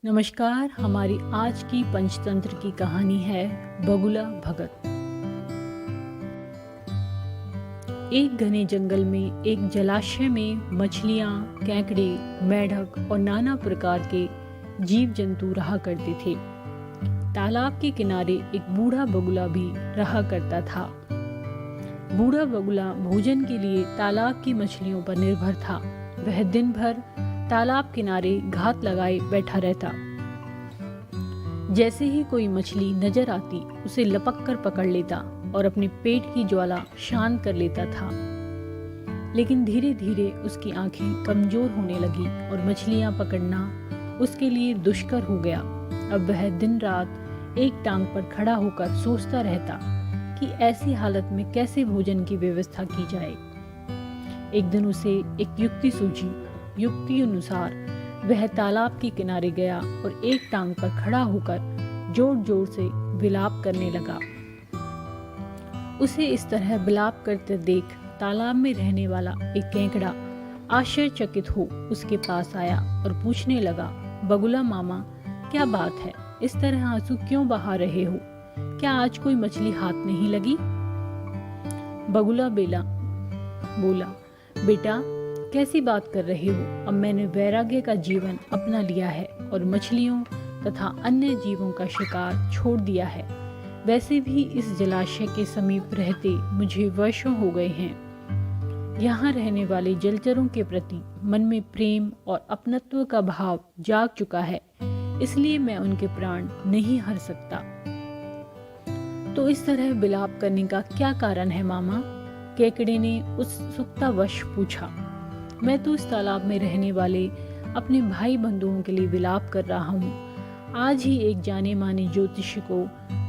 नमस्कार। हमारी आज की पंचतंत्र की कहानी है बगुला भगत। एक घने जंगल में एक जलाशय में मछलियाँ, केकड़े, मेढक और नाना प्रकार के जीव जंतु रहा करते थे। तालाब के किनारे एक बूढ़ा बगुला भी रहा करता था। बूढ़ा बगुला भोजन के लिए तालाब की मछलियों पर निर्भर था। वह दिन भर तालाब किनारे घात लगाए बैठा रहता। जैसे ही कोई मछली नजर आती उसे लपक कर पकड़ लेता और अपने पेट की ज्वाला शांत कर लेता था। लेकिन धीरे धीरे उसकी आंखें कमजोर होने लगी और मछलियां पकड़ना उसके लिए दुष्कर हो गया। अब वह दिन रात एक टांग पर खड़ा होकर सोचता रहता कि ऐसी हालत में कैसे भोजन की व्यवस्था की जाए। एक दिन उसे एक युक्ति सूझी। युक्ति अनुसार वह तालाब के किनारे गया और एक टांग पर खड़ा होकर जोर जोर से विलाप करने लगा। उसे इस तरह विलाप करते देख तालाब में रहने वाला एक केकड़ा आश्चर्यचकित हो उसके पास आया और पूछने लगा, बगुला मामा, क्या बात है? इस तरह आंसू क्यों बहा रहे हो? क्या आज कोई मछली हाथ नहीं लगी? बगुला बोला, बेटा, कैसी बात कर रहे हो? अब मैंने वैराग्य का जीवन अपना लिया है और मछलियों तथा अन्य जीवों का शिकार छोड़ दिया है। वैसे भी इस जलाशय के समीप रहते मुझे वर्षों हो गए हैं। यहाँ रहने वाले जलचरों के प्रति मन में प्रेम और अपनत्व का भाव जाग चुका है, इसलिए मैं उनके प्राण नहीं हर सकता। तो इस तरह विलाप करने का क्या कारण है मामा? केकड़े ने उत्सुकतावश पूछा। मैं तो इस तालाब में रहने वाले अपने भाई बंधुओं के लिए विलाप कर रहा हूँ। आज ही एक जाने माने ज्योतिषी को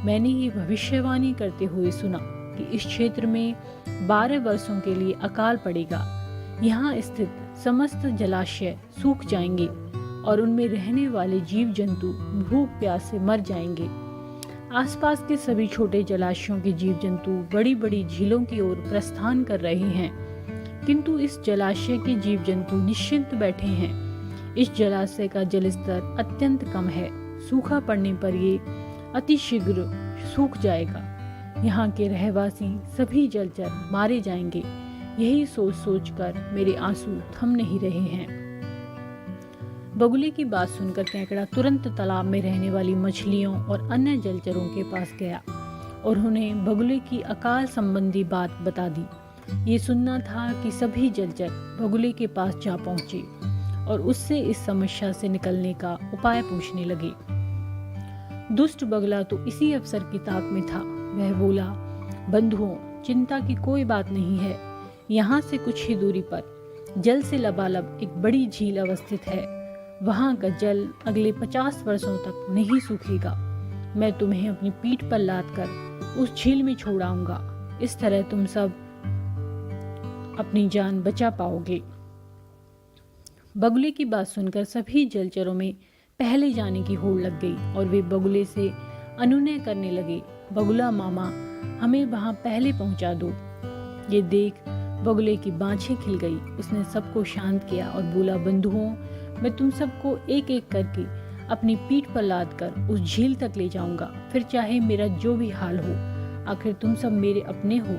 मैंने ये भविष्यवाणी करते हुए सुना कि इस क्षेत्र में 12 वर्षों के लिए अकाल पड़ेगा। यहाँ स्थित समस्त जलाशय सूख जाएंगे और उनमें रहने वाले जीव जंतु भूख प्यास से मर जाएंगे। आसपास के सभी छोटे जलाशयों के जीव जंतु बड़ी बड़ी झीलों की ओर प्रस्थान कर रहे हैं, किंतु इस जलाशय के जीव जंतु निश्चिंत बैठे हैं। इस जलाशय का जलस्तर अत्यंत कम है। सूखा पड़ने पर ये अतिशीघ्र सूख जाएगा। यहाँ के रहवासी सभी जलचर मारे जाएंगे। यही सोच सोच कर मेरे आंसू थम नहीं रहे हैं। बगुले की बात सुनकर केकड़ा तुरंत तालाब में रहने वाली मछलियों और अन्य जलचरों के पास गया और उन्हें बगुले की अकाल संबंधी बात बता दी। ये सुनना था कि सभी जलचर बगुले के पास जा पहुंचे और उससे इस समस्या से निकलने का उपाय पूछने लगे। दुष्ट बगुला तो इसी अवसर की ताक में था। वह बोला, बंधुओं, चिंता की कोई बात नहीं है। यहाँ से कुछ ही दूरी पर जल से लबालब एक बड़ी झील अवस्थित है। वहाँ का जल अगले 50 वर्षों तक नहीं सूखेगा। मैं तुम्हें अपनी पीठ पर लाद कर उस झील में छोड़ाऊंगा। इस तरह तुम सब अपनी जान बचा पाओगे। बगुले की बात सुनकर सभी जलचरों में पहले जाने की होड़ लग गई और वे बगुले से अनुनय करने लगे, बगुला मामा, हमें वहां पहले पहुंचा दो। ये देख बगुले की बाँछें खिल गई। उसने सबको शांत किया और बोला, बंधुओं, मैं तुम सबको एक एक करके अपनी पीठ पर लाद कर उस झील तक ले जाऊंगा। फिर चाहे मेरा जो भी हाल हो, आखिर तुम सब मेरे अपने हो।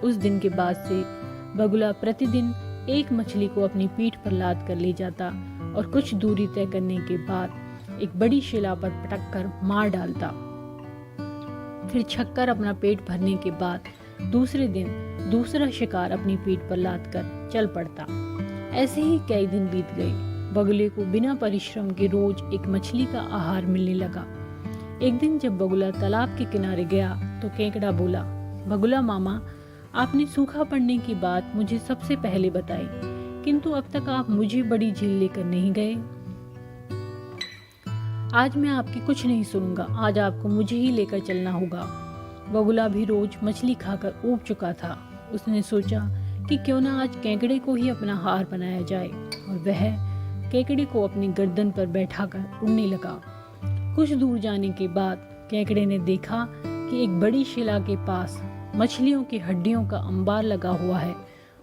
उस दिन के बाद से बगुला प्रतिदिन एक मछली को अपनी पीठ पर लाद कर ले जाता और कुछ दूरी तय करने के बाद एक बड़ी शिला पर पटक कर मार डालता। फिर छक्कर अपना पेट भरने के बाद दूसरे दिन दूसरा शिकार अपनी पीठ पर लाद कर चल पड़ता। ऐसे ही कई दिन बीत गए। बगुले को बिना परिश्रम के रोज एक मछली का आहार मिलने लगा। एक दिन जब बगुला तालाब के किनारे गया तो केकड़ा बोला, बगुला मामा, आपने सूखा पड़ने की बात मुझे सबसे पहले बताई, किंतु अब तक आप मुझे बड़ी झील लेकर नहीं गए। आज मैं आपकी कुछ नहीं सुनूंगा। आज आपको मुझे ही लेकर चलना होगा। बगुला भी रोज मछली खाकर ऊब चुका था। उसने सोचा कि क्यों ना आज केकड़े को ही अपना हार बनाया जाए और वह केकड़े को अपनी गर्दन पर बैठाकर उड़ने लगा। कुछ दूर जाने के बाद केकड़े ने देखा कि एक बड़ी शिला के पास मछलियों की हड्डियों का अंबार लगा हुआ है।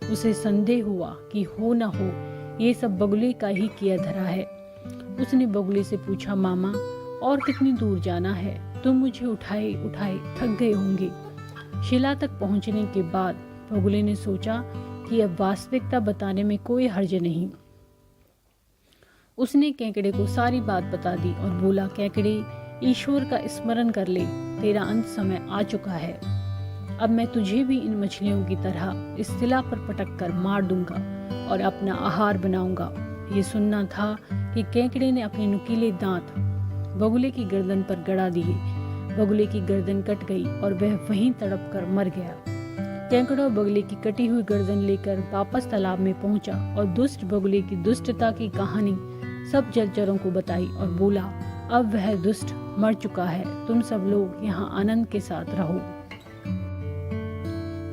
उसे संदेह हुआ कि हो न हो ये सब बगुले का ही किया धरा है। उसने बगुले से पूछा, मामा और कितनी दूर जाना है? तुम मुझे उठाए उठाए थक गए होंगे। शिला तक पहुंचने के बाद बगुले ने सोचा कि अब वास्तविकता बताने में कोई हर्ज नहीं। उसने केकड़े को सारी बात बता दी और बोला, केकड़े, ईश्वर का स्मरण कर ले, तेरा अंत समय आ चुका है। अब मैं तुझे भी इन मछलियों की तरह इस शिला पर पटक कर मार दूंगा और अपना आहार बनाऊंगा। ये सुनना था कि केकड़े ने अपने नुकीले दांत बगुले की गर्दन पर गड़ा दिए। बगुले की गर्दन कट गई और वह वहीं तड़प कर मर गया। केकड़ा बगुले की कटी हुई गर्दन लेकर वापस तालाब में पहुंचा और दुष्ट बगुले की दुष्टता की कहानी सब जलचरों को बताई और बोला, अब वह दुष्ट मर चुका है, तुम सब लोग यहाँ आनंद के साथ रहो।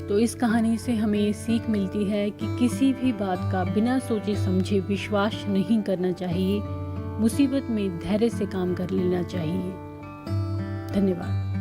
तो इस कहानी से हमें ये सीख मिलती है कि किसी भी बात का बिना सोचे समझे विश्वास नहीं करना चाहिए। मुसीबत में धैर्य से काम कर लेना चाहिए। धन्यवाद।